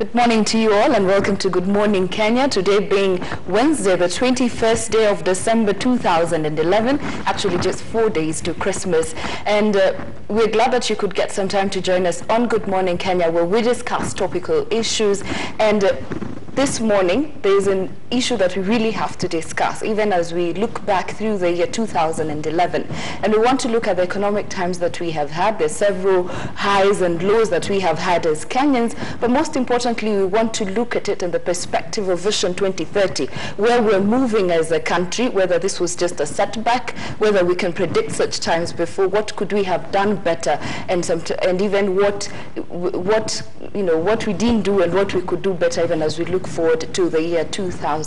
Good morning to you all and welcome to Good Morning Kenya. Today being Wednesday, the 21st day of December 2011, actually just 4 days to Christmas. And we're glad that you could get some time to join us on Good Morning Kenya, where we discuss topical issues. And this morning, there's an issue that we really have to discuss, even as we look back through the year 2011. And we want to look at the economic times that we have had. There's several highs and lows that we have had as Kenyans, but most importantly, we want to look at it in the perspective of Vision 2030, where we're moving as a country, whether this was just a setback, whether we can predict such times before, what could we have done better, and even what we didn't do and what we could do better, even as we look forward to the year 2012.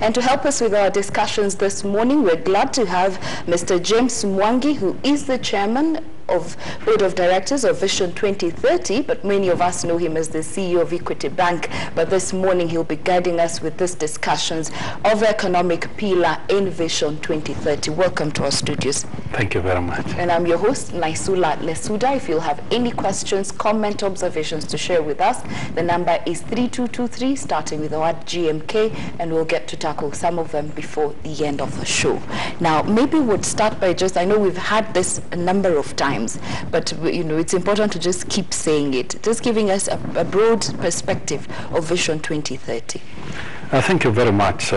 And to help us with our discussions this morning, we're glad to have Mr. James Mwangi, who is the chairman of Board of Directors of Vision 2030, but many of us know him as the CEO of Equity Bank. But this morning he'll be guiding us with these discussions of economic pillar in Vision 2030. Welcome to our studios. Thank you very much. And I'm your host, Naisula Lesuda. If you'll have any questions, comment, observations to share with us, the number is 3223, starting with the word GMK, and we'll get to tackle some of them before the end of the show. Now, maybe we'll start by I know we've had this a number of times, but it's important to just keep saying it, just giving us a broad perspective of Vision 2030. Thank you very much.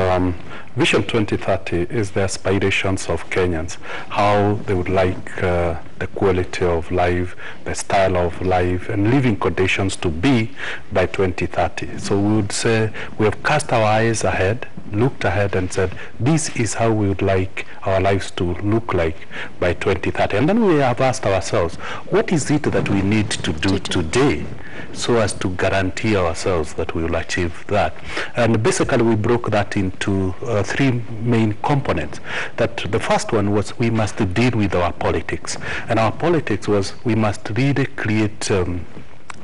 Vision 2030 is the aspirations of Kenyans, how they would like the quality of life, the style of life, and living conditions to be by 2030. So we would say we have cast our eyes ahead, looked ahead and said, this is how we would like our lives to look like by 2030. And then we have asked ourselves, what is it that we need to do today so as to guarantee ourselves that we will achieve that? And basically we broke that into three main components. That the first one was we must deal with our politics. And our politics was we must really create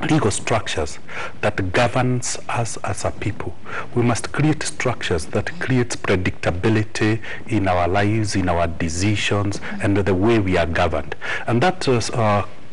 legal structures that governs us as a people. We must create structures that creates predictability in our lives, in our decisions, and the way we are governed. And that is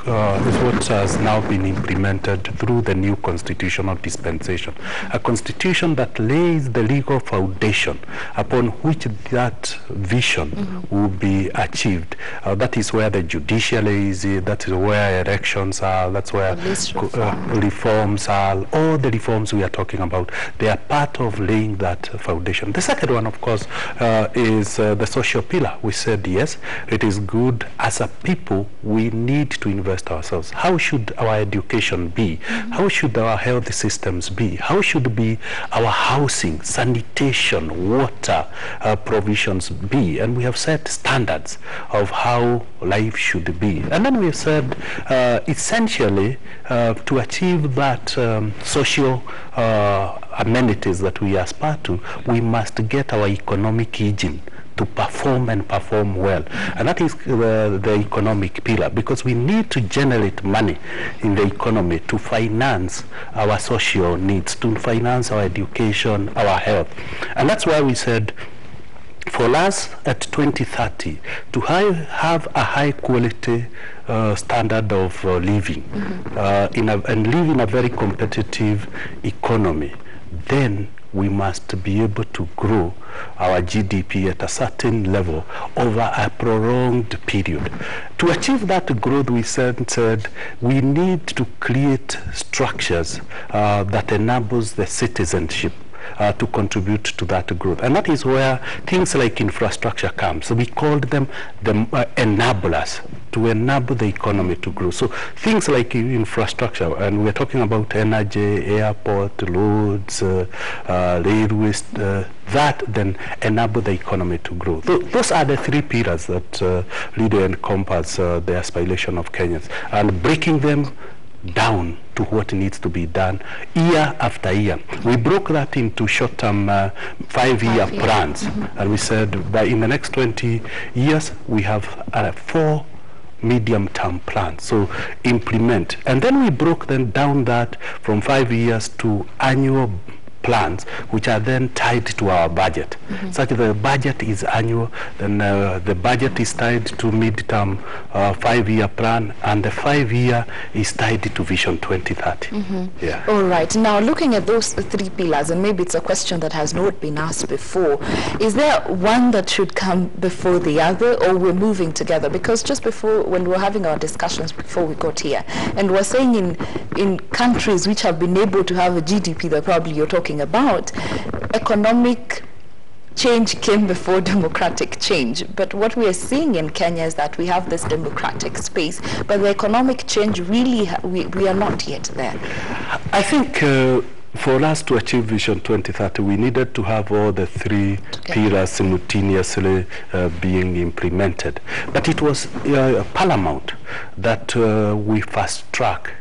what has now been implemented through the new constitutional dispensation. A constitution that lays the legal foundation upon which that vision will be achieved. That is where the judiciary is, that is where elections are, that's where reforms are. All the reforms we are talking about, they are part of laying that foundation. The second one, of course, is the social pillar. We said, yes, it is good as a people, we need to invest ourselves. How should our education be? How should our health systems be? How should be our housing, sanitation, water provisions be? And we have set standards of how life should be. And then we have said, essentially, to achieve that social amenities that we aspire to, we must get our economic engine to perform and perform well. And that is the economic pillar, because we need to generate money in the economy to finance our social needs, to finance our education, our health. And that's why we said, for us at 2030, to have a high quality standard of living and live in a very competitive economy, then we must be able to grow our GDP at a certain level over a prolonged period. To achieve that growth, we said we need to create structures that enables the citizenship to contribute to that growth. And that is where things like infrastructure come. So we called them the enablers, to enable the economy to grow. So things like infrastructure, and we're talking about energy, airport, roads, railways, that then enable the economy to grow. So those are the three pillars that really encompass the aspiration of Kenyans, and breaking them down to what needs to be done year after year. We broke that into short-term 5-year plans, and we said in the next 20 years we have 4 medium-term plans, so implement. And then we broke them down that from 5 years to annual plans which are then tied to our budget. Such that the budget is annual, then the budget is tied to midterm 5-year plan, and the 5-year is tied to Vision 2030. Yeah. All right. Now, looking at those 3 pillars, and maybe it's a question that has not been asked before, is there one that should come before the other, or we're moving together? Because just before, when we were having our discussions before we got here, and we're saying in countries which have been able to have a GDP that probably you're talking about, economic change came before democratic change. But what we are seeing in Kenya is that we have this democratic space, but the economic change really, we are not yet there. I think for us to achieve Vision 2030, we needed to have all the 3 pillars simultaneously being implemented. But it was paramount that we fast track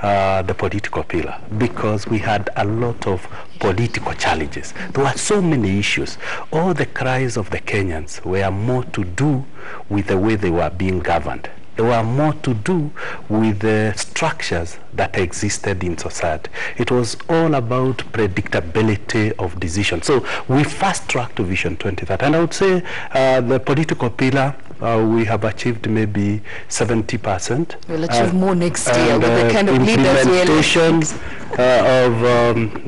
the political pillar, because we had a lot of political challenges. There were so many issues. All the cries of the Kenyans were more to do with the way they were being governed. They were more to do with the structures that existed in society. It was all about predictability of decision. So we fast-tracked to Vision 2030. And I would say the political pillar, we have achieved maybe 70%. We'll achieve more next year with the kind of implementation of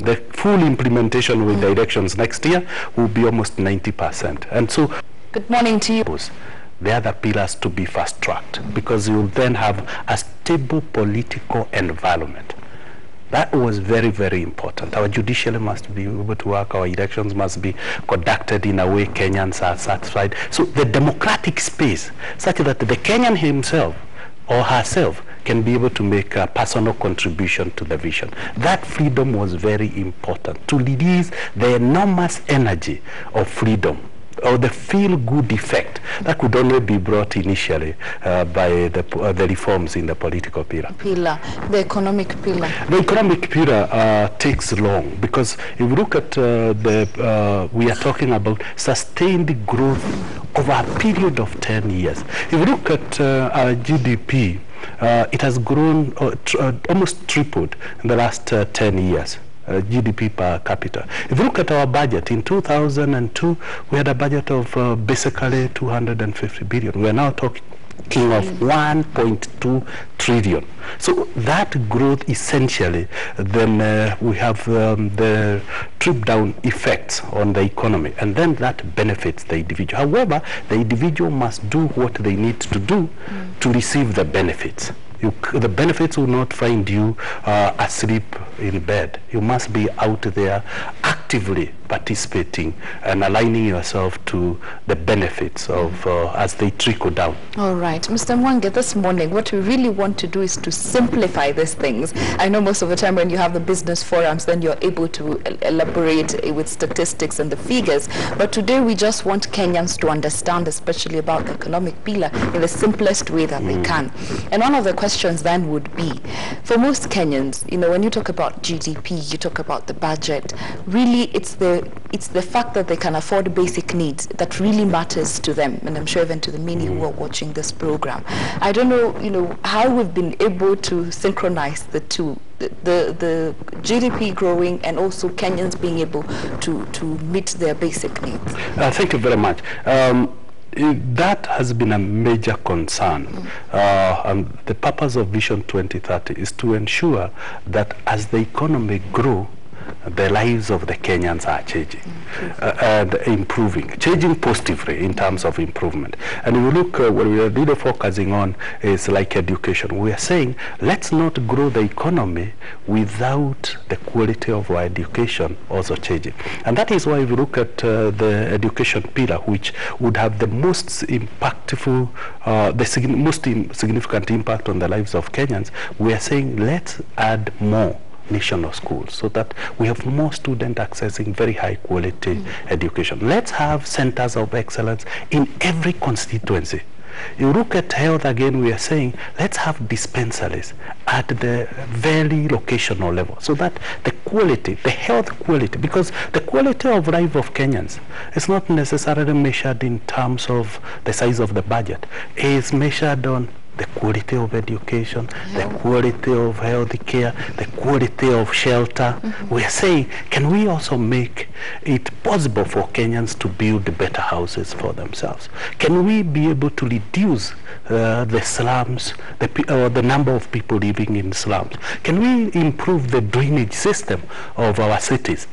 the full implementation with the elections next year will be almost 90%. And so, good morning to you. The other pillars to be fast-tracked, because you will then have a stable political environment. That was very, very important. Our judiciary must be able to work, our elections must be conducted in a way Kenyans are satisfied. So the democratic space, such that the Kenyan himself or herself can be able to make a personal contribution to the vision. That freedom was very important, to release the enormous energy of freedom, or the feel-good effect that could only be brought initially by the reforms in the political pillar. The economic pillar. The economic pillar takes long, because if you look at we are talking about sustained growth over a period of 10 years. If you look at our GDP, it has grown almost tripled in the last 10 years. GDP per capita. If you look at our budget, in 2002, we had a budget of basically 250 billion. We are now talking of 1.2 trillion. So that growth essentially, then we have the trip down effects on the economy, and then that benefits the individual. However, the individual must do what they need to do to receive the benefits. The benefits will not find you asleep in bed. You must be out there actively participating and aligning yourself to the benefits of as they trickle down. All right. Mr. Mwangi, this morning, what we really want to do is to simplify these things. I know most of the time when you have the business forums, then you're able to elaborate with statistics and the figures. But today we just want Kenyans to understand, especially about the economic pillar, in the simplest way that they can. And one of the questions then would be, for most Kenyans, you know, when you talk about GDP, you talk about the budget, really it's the fact that they can afford basic needs that really matters to them, and I'm sure even to the many who are watching this program. I don't know, you know, how we've been able to synchronize the two, the GDP growing and also Kenyans being able to meet their basic needs. Thank you very much. That has been a major concern. And the purpose of Vision 2030 is to ensure that as the economy grows, the lives of the Kenyans are changing and improving, changing positively in terms of improvement. And if you look, what we are really focusing on is like education. We are saying, let's not grow the economy without the quality of our education also changing. And that is why if you look at the education pillar, which would have the most impactful, most significant impact on the lives of Kenyans, we are saying, let's add more national schools so that we have more students accessing very high quality education. Let's have centers of excellence in every constituency. You look at health again, we are saying let's have dispensaries at the very locational level so that the quality, the health quality, because the quality of life of Kenyans is not necessarily measured in terms of the size of the budget. It is measured on the quality of education, the quality of health care, the quality of shelter. We are saying, can we also make it possible for Kenyans to build better houses for themselves? Can we be able to reduce the slums, the number of people living in slums? Can we improve the drainage system of our cities?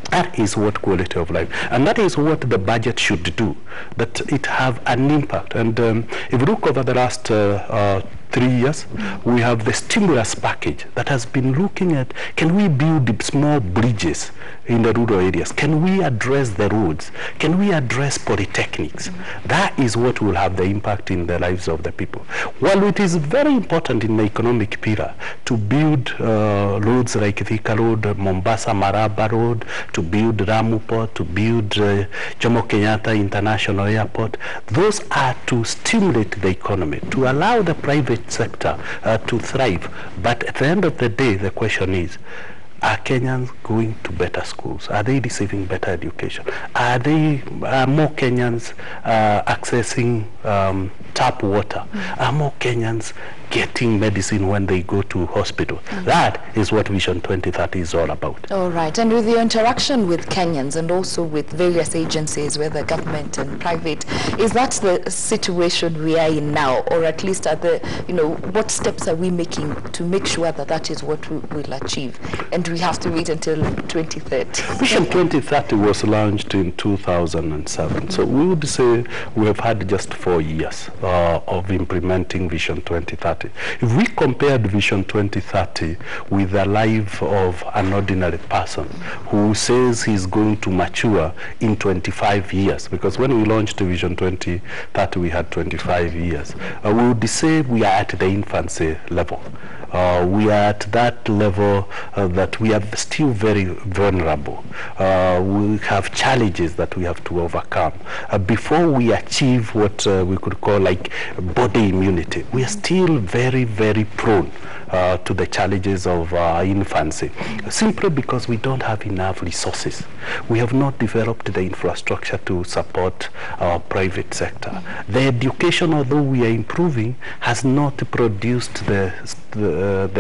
That is what quality of life, and that is what the budget should do, that it have an impact. And if you look over the last 3 years, we have the stimulus package that has been looking at, can we build small bridges in the rural areas? Can we address the roads? Can we address polytechnics? That is what will have the impact in the lives of the people. While it is very important in the economic pillar to build roads like Thika Road, Mombasa Maraba Road, to build Ramu Port, to build Jomo Kenyatta International Airport, those are to stimulate the economy, to allow the private sector to thrive. But at the end of the day, the question is, are Kenyans going to better schools? Are they receiving better education? Are more Kenyans accessing tap water? Are more Kenyans getting medicine when they go to hospital? That is what Vision 2030 is all about. All right. And with your interaction with Kenyans and also with various agencies, whether government and private, is that the situation we are in now? Or at least are the, what steps are we making to make sure that that is what we will achieve? And we have to wait until 2030. Vision 2030 was launched in 2007. So we would say we have had just 4 years of implementing Vision 2030. If we compared Vision 2030 with the life of an ordinary person who says he's going to mature in 25 years, because when we launched Vision 2030 we had 25 years, we would say we are at the infancy level. We are at that level that we are still very vulnerable. We have challenges that we have to overcome. Before we achieve what we could call like body immunity, we are still very, very prone to the challenges of infancy, simply because we don't have enough resources. We have not developed the infrastructure to support our private sector. The education, although we are improving, has not produced the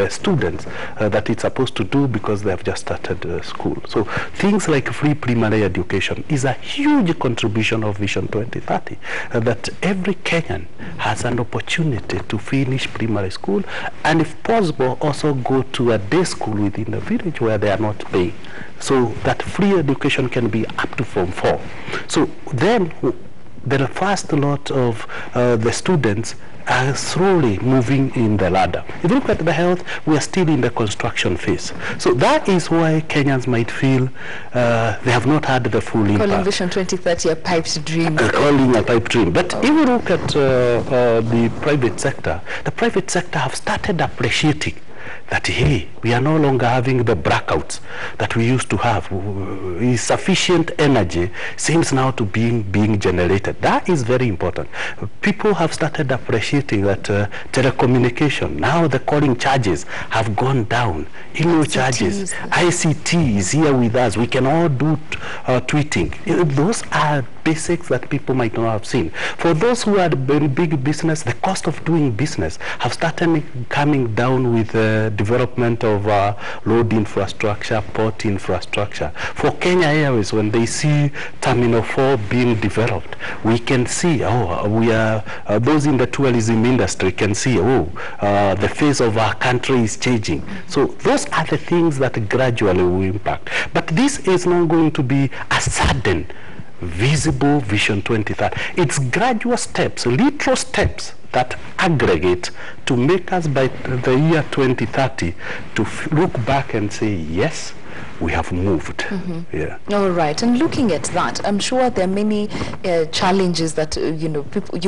students that it's supposed to do, because they have just started school. So things like free primary education is a huge contribution of Vision 2030, that every Kenyan has an opportunity to finish primary school, and if possible also go to a day school within the village where they are not paying, so that free education can be up to Form 4. So then the first lot of the students are slowly moving in the ladder. If you look at the health, we are still in the construction phase. So that is why Kenyans might feel they have not had the full impact. Calling Vision 2030 a pipe dream. Calling a pipe dream. But if you look at the private sector have started appreciating that, hey, we are no longer having the blackouts that we used to have. Sufficient energy seems now to be being generated. That is very important. People have started appreciating that telecommunication, now the calling charges have gone down. Email charges, ICT is here with us. We can all do tweeting. Those are basics that people might not have seen. For those who are in big business, the cost of doing business have started coming down with the development of road infrastructure, port infrastructure. For Kenya Airways, when they see Terminal 4 being developed, we can see, those in the tourism industry can see, the face of our country is changing. So those are the things that gradually will impact. But this is not going to be a sudden, visible Vision 2030. It's gradual steps, little steps that aggregate to make us by the year 2030 to look back and say, yes, we have moved. Yeah. All right. And looking at that, I'm sure there are many challenges that we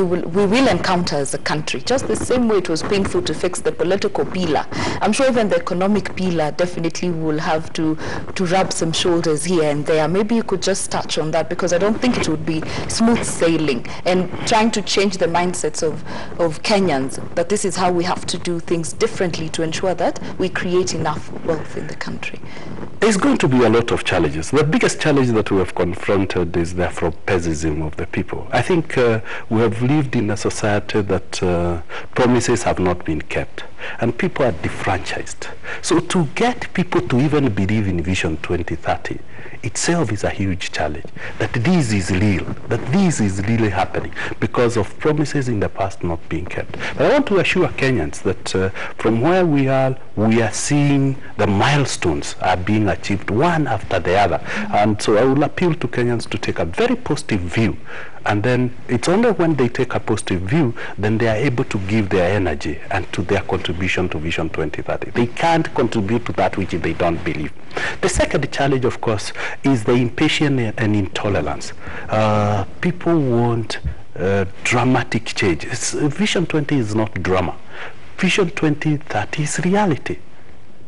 will encounter as a country. Just the same way it was painful to fix the political pillar, I'm sure even the economic pillar definitely will have to rub some shoulders here and there. Maybe you could just touch on that, because I don't think it would be smooth sailing, and trying to change the mindsets of Kenyans that this is how we have to do things differently to ensure that we create enough wealth in the country. There's going to be a lot of challenges. The biggest challenge that we have confronted is the Afro-pessimism of the people. I think we have lived in a society that promises have not been kept, and people are defranchised. So to get people to even believe in Vision 2030 itself is a huge challenge, that this is real, that this is really happening because of promises in the past not being kept. But I want to assure Kenyans that from where we are seeing the milestones are being achieved one after the other. And so I will appeal to Kenyans to take a very positive view. And then it's only when they take a positive view, then they are able to give their energy and to their contribution to Vision 2030. They can't contribute to that which they don't believe. The second challenge, of course, is the impatience and intolerance. People want dramatic change. Vision 20 is not drama. Vision 2030 is reality.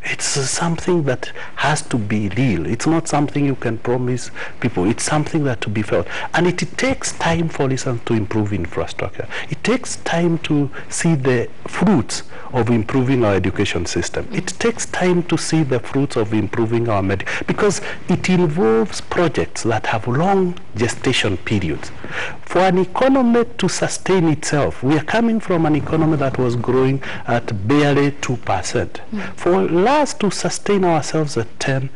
It's something that has to be real. It's not something you can promise people. It's something that to be felt. And it takes time, for instance, to improve infrastructure. It takes time to see the fruits of improving our education system. It takes time to see the fruits of improving our because it involves projects that have long gestation periods. For an economy to sustain itself, we are coming from an economy that was growing at barely 2%. For us to sustain ourselves at 10,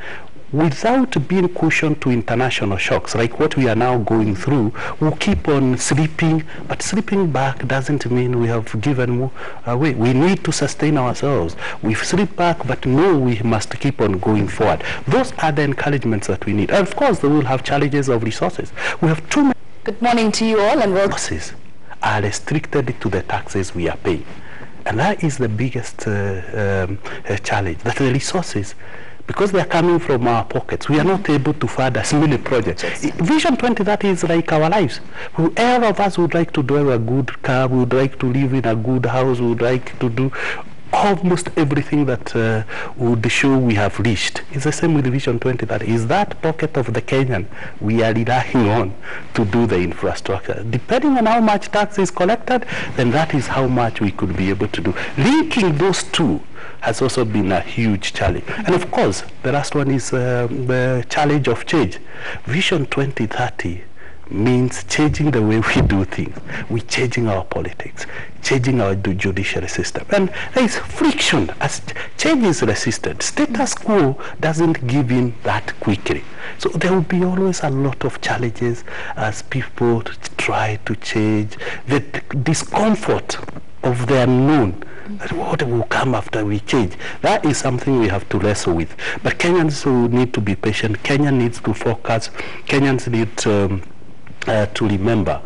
without being cushioned to international shocks like what we are now going through, we'll keep on slipping, but slipping back doesn't mean we have given away. We need to sustain ourselves. We've slipped back, but no, we must keep on going forward. Those are the encouragements that we need. And of course, we will have challenges of resources. We have too many. Good morning to you all, and welcome. Resources are restricted to the taxes we are paying. And that is the biggest challenge, that the resources, because they are coming from our pockets, we are not able to fund as many projects. Vision 2030 is like our lives. All of us would like to drive a good car, we would like to live in a good house, we would like to do almost everything that would show we have reached. It's the same with Vision 2030. Is that pocket of the Kenyan we are relying on to do the infrastructure. Depending on how much tax is collected, then that is how much we could be able to do. Linking those two has also been a huge challenge. And of course, the last one is the challenge of change. Vision 2030 means changing the way we do things. We're changing our politics, changing our judiciary system. And there is friction as change is resisted. Status quo doesn't give in that quickly. So there will be always a lot of challenges as people try to change. The discomfort of the unknown, what will come after we change, that is something we have to wrestle with. But Kenyans will need to be patient. Kenya needs to focus. Kenyans need to remember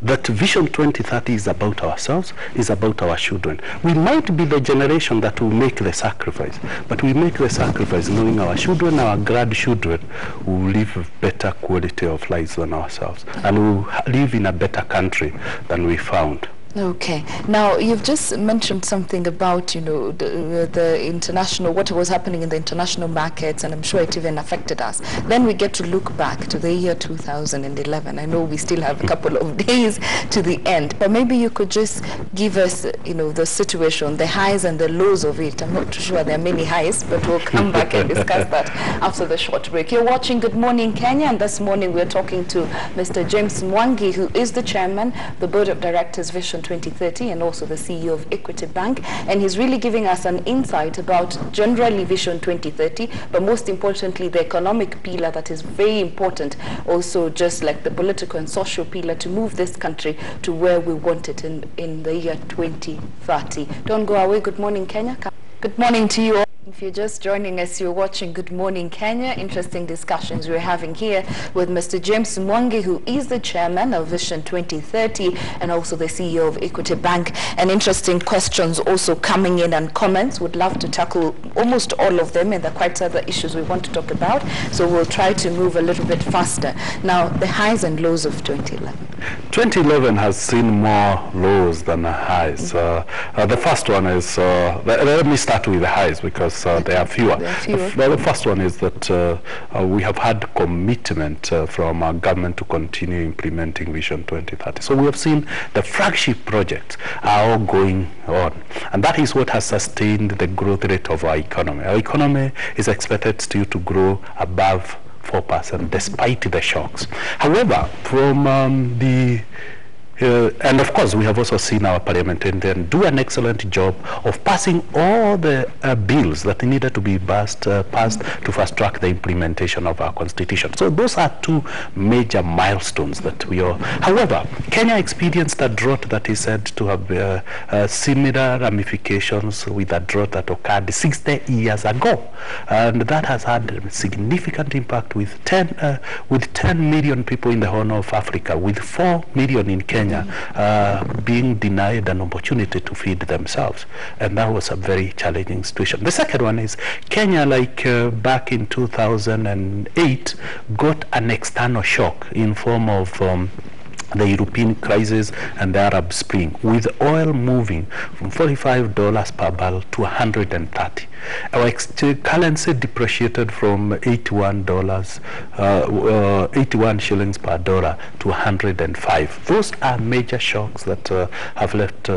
that Vision 2030 is about ourselves, is about our children. We might be the generation that will make the sacrifice, but we make the sacrifice knowing our children, our grandchildren will live a better quality of lives than ourselves, and will live in a better country than we found. Okay. Now, you've just mentioned something about, you know, the international, what was happening in the international markets, and I'm sure it even affected us. Then we get to look back to the year 2011. I know we still have a couple of days to the end, but maybe you could just give us, you know, the situation, the highs and the lows of it. I'm not too sure there are many highs, but we'll come back and discuss that after the short break. You're watching Good Morning Kenya, and this morning we're talking to Mr. James Mwangi, who is the chairman, the Board of Directors Vision 2030, and also the CEO of Equity Bank, and he's really giving us an insight about generally Vision 2030, but most importantly the economic pillar that is very important, also just like the political and social pillar, to move this country to where we want it in the year 2030. Don't go away. Good morning, Kenya. Good morning to you all. If you're just joining us, you're watching Good Morning Kenya. Interesting discussions we're having here with Mr. James Mwangi, who is the chairman of Vision 2030 and also the CEO of Equity Bank. And interesting questions also coming in and comments. Would love to tackle almost all of them, and there are quite other issues we want to talk about. So we'll try to move a little bit faster. Now, the highs and lows of 2011. 2011 has seen more lows than highs. The first one is, let me start with the highs, because shocks. There are fewer. The first one is that we have had commitment from our government to continue implementing Vision 2030. So we have seen the flagship projects are all going on, and that is what has sustained the growth rate of our economy. Our economy is expected still to grow above 4% despite the shocks. However, from and of course, we have also seen our parliamentarians do an excellent job of passing all the bills that needed to be passed to fast-track the implementation of our constitution. So those are two major milestones that we are. However, Kenya experienced a drought that is said to have similar ramifications with a drought that occurred 60 years ago, and that has had a significant impact with 10 million people in the Horn of Africa, with 4 million in Kenya being denied an opportunity to feed themselves, and that was a very challenging situation. The second one is Kenya, like back in 2008, got an external shock in form of the European crisis and the Arab Spring, with oil moving from $45 per barrel to $130. Our currency depreciated from 81 shillings per dollar to 105. Those are major shocks that have left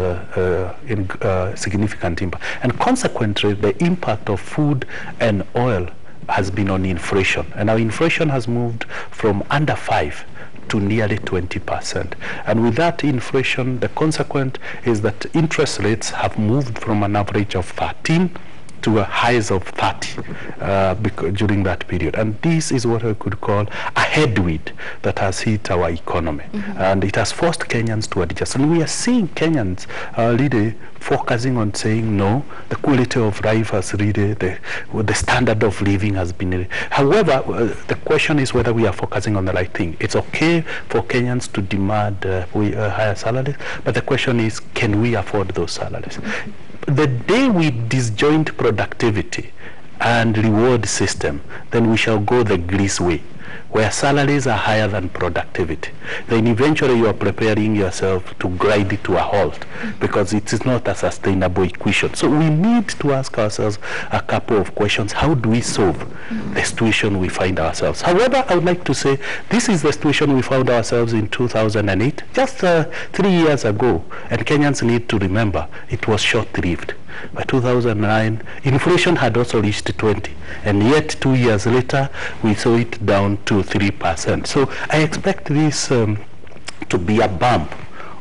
significant impact. And consequently, the impact of food and oil has been on inflation. And our inflation has moved from under 5 to nearly 20%. And with that inflation, the consequence is that interest rates have moved from an average of 13 to a highs of 30 during that period. And this is what I could call a headwind that has hit our economy. And it has forced Kenyans to adjust. And we are seeing Kenyans really focusing on saying, no, the quality of life has really, the standard of living has been. However, the question is whether we are focusing on the right thing. It's okay for Kenyans to demand higher salaries, but the question is, can we afford those salaries? The day we disjoint productivity and reward system, then we shall go the Greece way, where salaries are higher than productivity. Then eventually you are preparing yourself to grind it to a halt, because it is not a sustainable equation. So we need to ask ourselves a couple of questions. How do we solve the situation we find ourselves? However, I would like to say this is the situation we found ourselves in 2008, just 3 years ago. And Kenyans need to remember it was short-lived. By 2009, inflation had also reached 20, and yet 2 years later, we saw it down to 3%. So I expect this to be a bump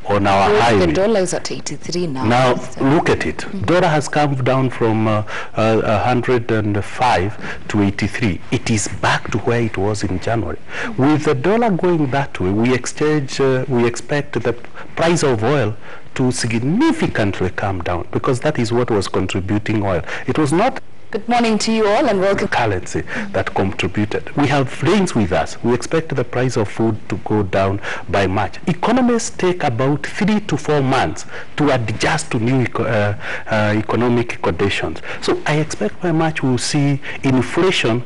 on our highway. The dollar is at 83 now. Now, look at it. Dollar has come down from 105 to 83. It is back to where it was in January. With the dollar going that way, we expect the price of oil to significantly come down, because that is what was contributing oil. It was not. Good morning to you all and welcome. Currency that contributed. We have rains with us. We expect the price of food to go down by March. Economists take about 3 to 4 months to adjust to new economic conditions. So I expect by March we'll see inflation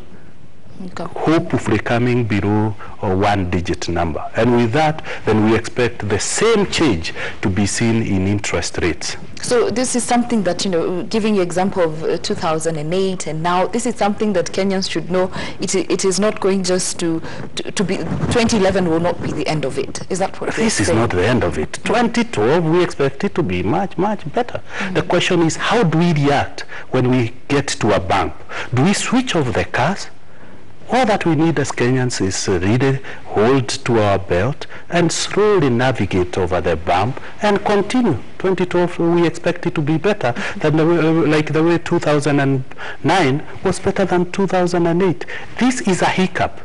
hopefully coming below a one-digit number. And with that, then we expect the same change to be seen in interest rates. So this is something that, giving you example of 2008 and now, this is something that Kenyans should know. It is not going just to be, 2011 will not be the end of it. Is that what this is not the end of it. 2012, we expect it to be much, much better. The question is, how do we react when we get to a bump? Do we switch off the cars? All that we need as Kenyans is really hold to our belt and slowly navigate over the bump and continue. 2012, we expect it to be better than the way 2009 was better than 2008. This is a hiccup.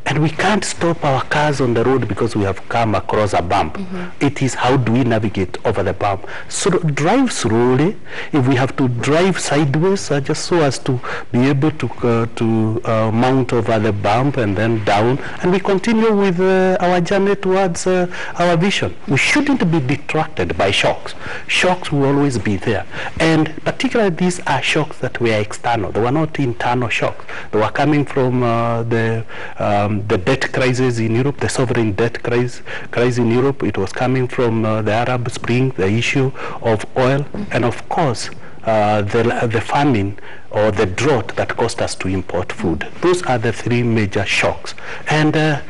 And we can't stop our cars on the road because we have come across a bump. It is how do we navigate over the bump. So drive slowly. If we have to drive sideways, just so as to be able to mount over the bump and then down, and we continue with our journey towards our vision. We shouldn't be detracted by shocks. Shocks will always be there. And particularly these are shocks that were external. They were not internal shocks. They were coming from the debt crisis in Europe, the sovereign debt crisis in Europe. It was coming from the Arab Spring, the issue of oil, and of course the famine or the drought that caused us to import food. Those are the three major shocks. And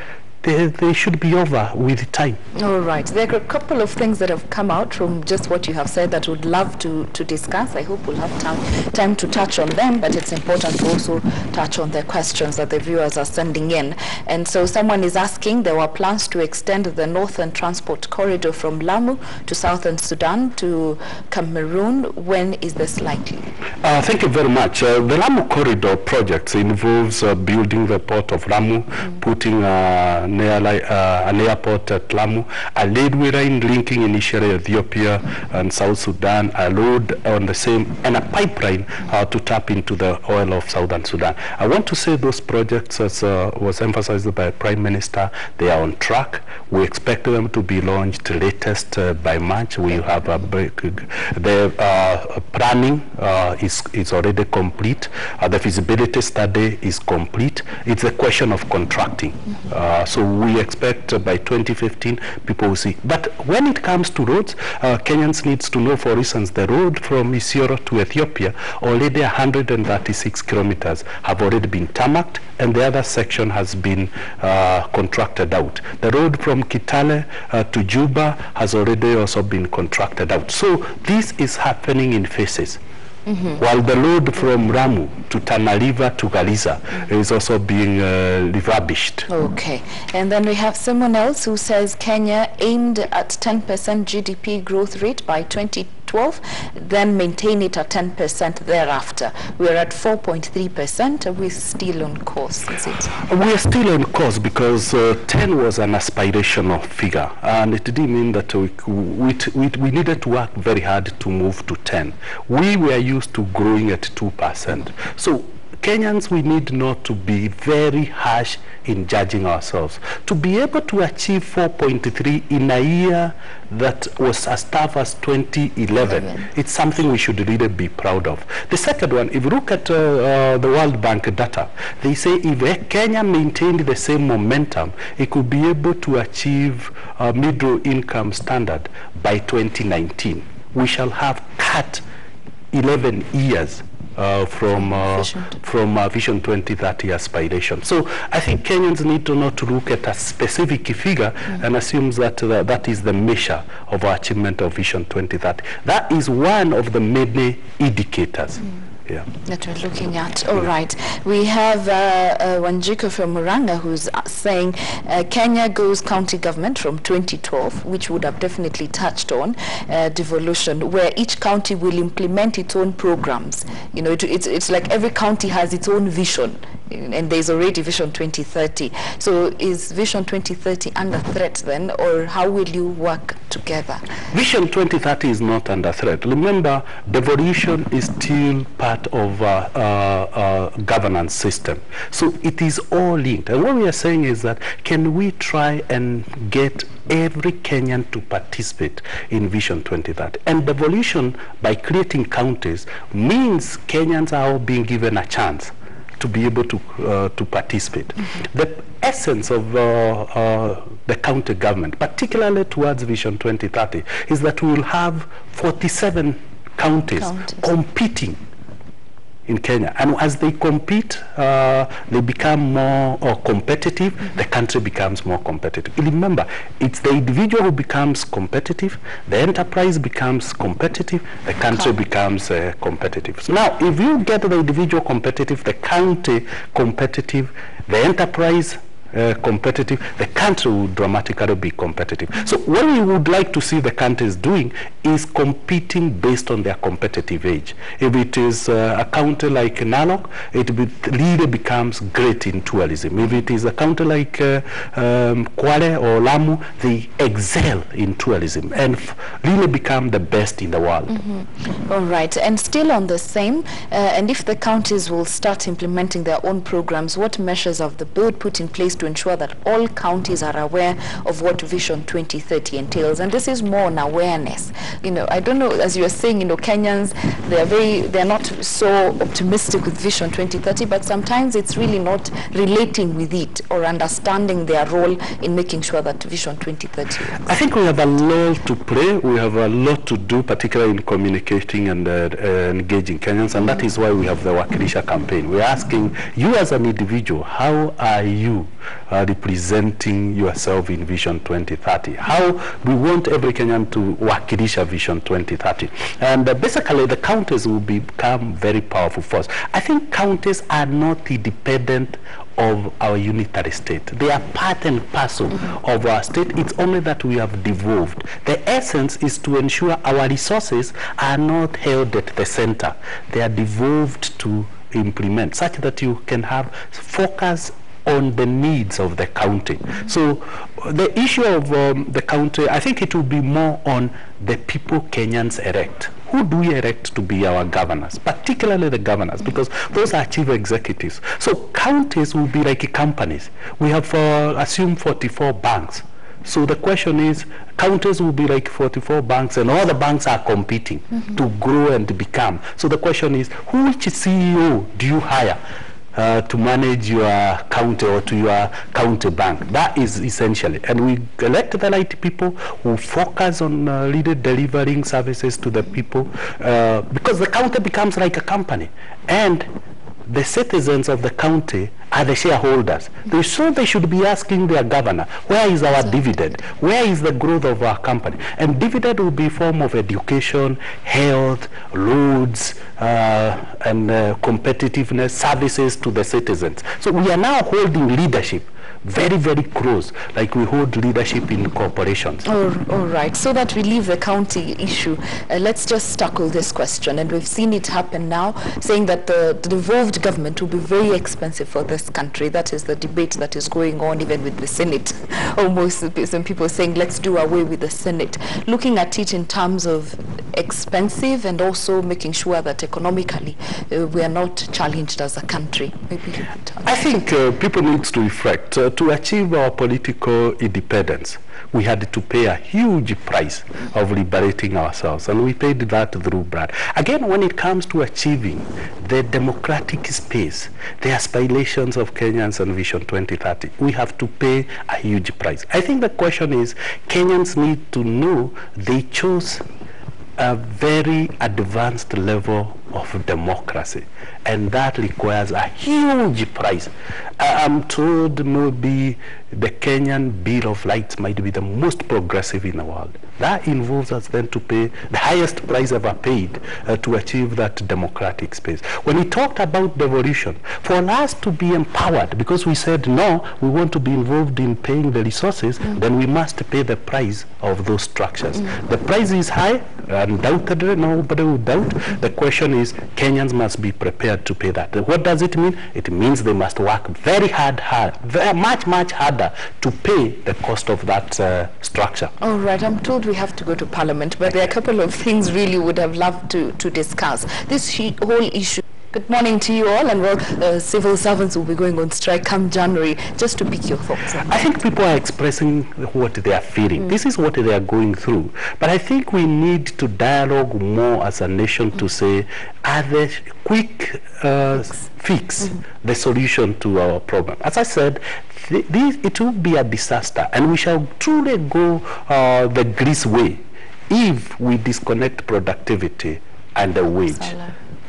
they should be over with time. All right. There are a couple of things that have come out from just what you have said that would love to discuss. I hope we'll have time to touch on them, but it's important to also touch on the questions that the viewers are sending in. And so someone is asking, there were plans to extend the northern transport corridor from Lamu to southern Sudan to Cameroon. When is this likely? Thank you very much. The Lamu corridor project involves building the port of Lamu, putting an airport at Lamu, a railway line linking initially Ethiopia and South Sudan, a road on the same, and a pipeline to tap into the oil of Southern Sudan. I want to say those projects, as was emphasized by Prime Minister, they are on track. We expect them to be launched latest by March. We have a break. The planning is already complete. The feasibility study is complete. It's a question of contracting. So we expect by 2015 people will see. But when it comes to roads, Kenyans needs to know, for instance, the road from Isiolo to Ethiopia, already 136 kilometers have already been tarmacked, and the other section has been contracted out. The road from Kitale to Juba has already also been contracted out. So this is happening in phases. While the road from Ramu to Tana River to Garissa is also being refurbished. Okay. And then we have someone else who says Kenya aimed at 10% GDP growth rate by 2012, then maintain it at 10% thereafter. We're at 4.3%. Are we still on course, is it? We are still on course because 10 was an aspirational figure, and it didn't mean that we needed to work very hard to move to 10. We were used to growing at 2%. So Kenyans, we need not to be very harsh in judging ourselves. To be able to achieve 4.3 in a year that was as tough as 2011, it's something we should really be proud of. The second one, if you look at the World Bank data, they say if Kenya maintained the same momentum, it could be able to achieve a middle income standard by 2019. We shall have cut 11 years from Vision 2030 aspiration. So I think Kenyans need to not to look at a specific figure and assume that that is the measure of our achievement of Vision 2030. That is one of the many indicators. Yeah. That we're looking at. All right. We have Wanjiko from Muranga who's saying Kenya goes county government from 2012, which would have definitely touched on devolution, where each county will implement its own programs. You know, it's like every county has its own vision, and there's already Vision 2030. So is Vision 2030 under threat then, or how will you work together? Vision 2030 is not under threat. Remember, devolution is still part of governance system. So it is all linked. And what we are saying is that can we try and get every Kenyan to participate in Vision 2030? And devolution, by creating counties, means Kenyans are all being given a chance to be able to participate. The essence of the county government, particularly towards Vision 2030, is that we will have 47 counties competing in Kenya, and as they compete, they become more competitive. The country becomes more competitive. Remember, it's the individual who becomes competitive, the enterprise becomes competitive, the country becomes competitive. So now, if you get the individual competitive, the county competitive, the enterprise competitive, the country will dramatically be competitive. So what we would like to see the countries doing is competing based on their competitive edge. If it is a county like Narok, it really becomes great in tourism. If it is a county like Kwale or Lamu, they excel in tourism and really become the best in the world. All right, and still on the same, and if the counties will start implementing their own programs, what measures of the bill put in place to ensure that all counties are aware of what Vision 2030 entails. And this is more on awareness. You know, I don't know, as you were saying, you know, Kenyans, they're not so optimistic with Vision 2030, but sometimes it's really not relating with it or understanding their role in making sure that Vision 2030 works. I think we have a lot to play. We have a lot to do, particularly in communicating and engaging Kenyans, and that is why we have the Wakilisha campaign. We're asking you as an individual, how are you representing yourself in Vision 2030? How we want every Kenyan to Wakilisha Vision 2030. And basically the counties will become very powerful force. I think counties are not independent of our unitary state. They are part and parcel of our state. It's only that we have devolved. The essence is to ensure our resources are not held at the center. They are devolved to implement, such that you can have focus on the needs of the county. So the issue of the county, I think it will be more on the people Kenyans elect. Who do we elect to be our governors, particularly the governors, because those are chief executives. So counties will be like companies. We have assumed 44 banks. So the question is, counties will be like 44 banks, and all the banks are competing to grow and become. So the question is, which CEO do you hire to manage your county or to your county bank? That is essentially. And we elect the right people who focus on really delivering services to the people, because the county becomes like a company. And the citizens of the county are the shareholders. So they should be asking their governor, where is our dividend? Where is the growth of our company? And dividend will be a form of education, health, roads, and competitiveness, services to the citizens. So we are now holding leadership very, very close, like we hold leadership in corporations. All right, so that we leave the county issue, let's just tackle this question. And we've seen it happen now, saying that the devolved government will be very expensive for this country. That is the debate that is going on even with the Senate. Almost some people saying, let's do away with the Senate. Looking at it in terms of expensive and also making sure that economically we are not challenged as a country. Maybe I think people need to reflect. To achieve our political independence, we had to pay a huge price of liberating ourselves, and we paid that through blood. Again, when it comes to achieving the democratic space, the aspirations of Kenyans and Vision 2030, we have to pay a huge price. I think the question is, Kenyans need to know they chose a very advanced level of democracy, and that requires a huge price. I'm told maybe the Kenyan Bill of Rights might be the most progressive in the world. That involves us then to pay the highest price ever paid to achieve that democratic space. When we talked about devolution, for us to be empowered, because we said no, we want to be involved in paying the resources, then we must pay the price of those structures. The price is high, undoubtedly, nobody will doubt. The question is, Kenyans must be prepared to pay that. What does it mean? It means they must work very hard, much harder to pay the cost of that structure. All right, I'm told we have to go to Parliament, but there are a couple of things really would have loved to discuss. This whole issue. Good morning to you all, and well, civil servants will be going on strike come January. Just to pick your thoughts on that. I think people are expressing what they are feeling. This is what they are going through. But I think we need to dialogue more as a nation to say, are there quick fix the solution to our problem? As I said, it will be a disaster, and we shall truly go the Greece way if we disconnect productivity and the wage.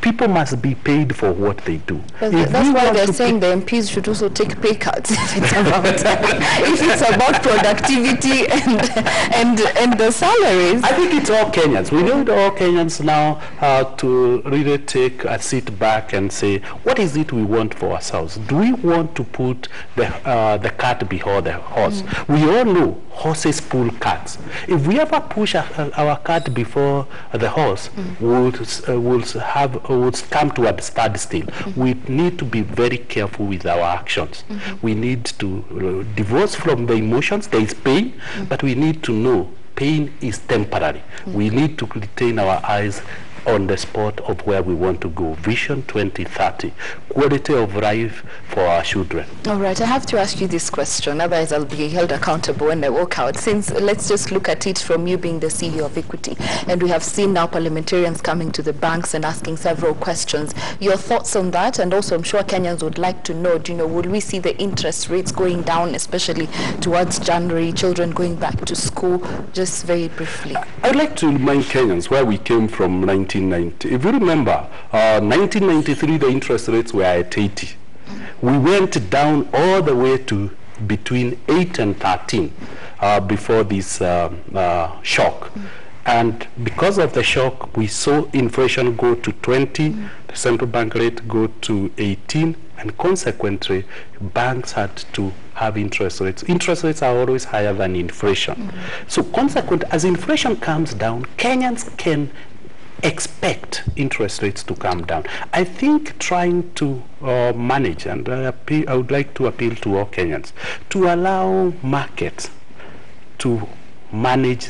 People must be paid for what they do. That's why they're saying the MPs should also take pay cuts if it's about productivity and the salaries. I think it's all Kenyans. We need all Kenyans now to really take a sit back and say, what is it we want for ourselves? Do we want to put the cart before the horse? We all know horses pull carts. If we ever push our cart before the horse, we'll come to a standstill. We need to be very careful with our actions. We need to divorce from the emotions. There is pain, but we need to know pain is temporary. We need to retain our eyes on the spot of where we want to go. Vision 2030, quality of life for our children. All right, I have to ask you this question, otherwise I'll be held accountable when I walk out. Since, let's just look at it from you being the CEO of Equity, and we have seen now parliamentarians coming to the banks and asking several questions. Your thoughts on that? And also, I'm sure Kenyans would like to know, would we see the interest rates going down, especially towards January, children going back to school? Just very briefly. I'd like to remind Kenyans where we came from 1990. If you remember, 1993, the interest rates were at 80. We went down all the way to between 8 and 13 before this shock. And because of the shock, we saw inflation go to 20, the central bank rate go to 18, and consequently, banks had to have interest rates. Interest rates are always higher than inflation. So consequently, as inflation comes down, Kenyans can expect interest rates to come down. I think trying to manage, and I would like to appeal to all Kenyans, to allow markets to manage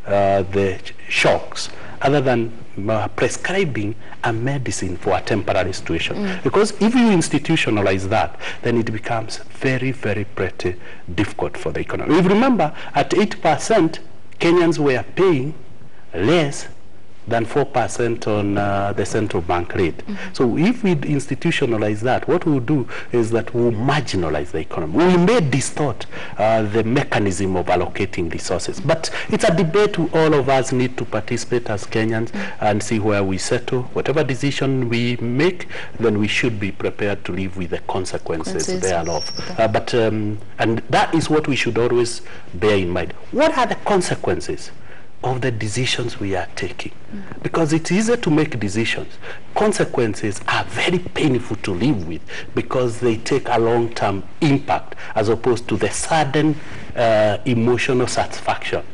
the shocks, other than prescribing a medicine for a temporary situation. Because if you institutionalize that, then it becomes very, very pretty difficult for the economy. If you remember, at 8%, Kenyans were paying less than 4% on the central bank rate. So if we institutionalize that, what we'll do is that we'll marginalize the economy. We may distort the mechanism of allocating resources. But it's a debate all of us need to participate as Kenyans and see where we settle. Whatever decision we make, then we should be prepared to live with the consequences thereof. And that is what we should always bear in mind. What are the consequences of the decisions we are taking? Because it's easier to make decisions. Consequences are very painful to live with because they take a long-term impact as opposed to the sudden emotional satisfaction.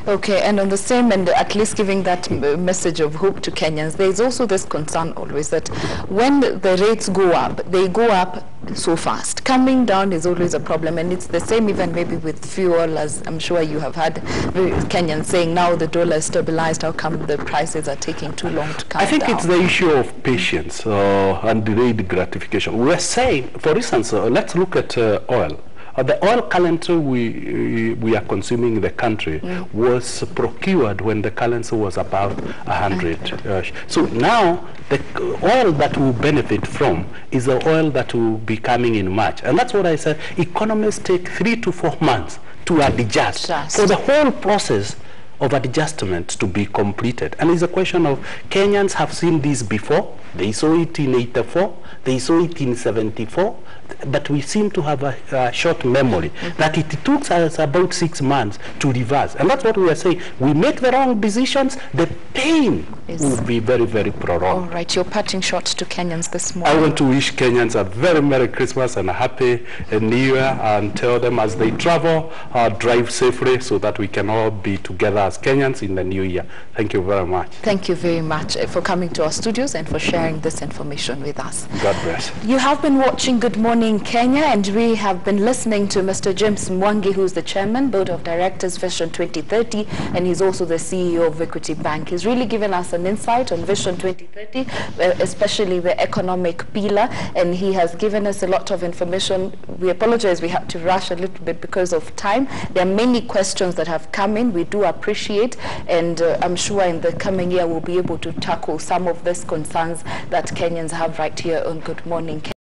Okay, and on the same end, at least giving that message of hope to Kenyans, there is also this concern always that when the rates go up, they go up so fast. Coming down is always a problem, and it's the same even maybe with fuel, as I'm sure you have had Kenyans saying now the dollar is stabilized, how come the prices are taking too long to come down? I think it's the issue of patience and delayed gratification. We're saying, for instance, let's look at oil. The oil currently we are consuming in the country was procured when the currency was about 100. So now the oil that we benefit from is the oil that will be coming in March. And that's what I said. Economists take 3 to 4 months to adjust. So the whole process of adjustment to be completed. And it's a question of Kenyans have seen this before. They saw it in 84, they saw it in 74, but we seem to have a short memory that it took us about 6 months to reverse. And that's what we are saying. We make the wrong decisions, the pain will be very, very prolonged. All right, your parting shot to Kenyans this morning. I want to wish Kenyans a very Merry Christmas and a Happy New Year, and tell them as they travel, drive safely so that we can all be together as Kenyans in the new year. Thank you very much. Thank you very much for coming to our studios and for sharing this information with us. God bless. You have been watching Good Morning Kenya, and we have been listening to Mr. James Mwangi, who's the Chairman, Board of Directors, Vision 2030, and he's also the CEO of Equity Bank. He's really given us an insight on Vision 2030, especially the economic pillar, and he has given us a lot of information. We apologize, we had to rush a little bit because of time. There are many questions that have come in. We do appreciate, and I'm sure in the coming year we'll be able to tackle some of these concerns that Kenyans have right here on Good Morning Kenya.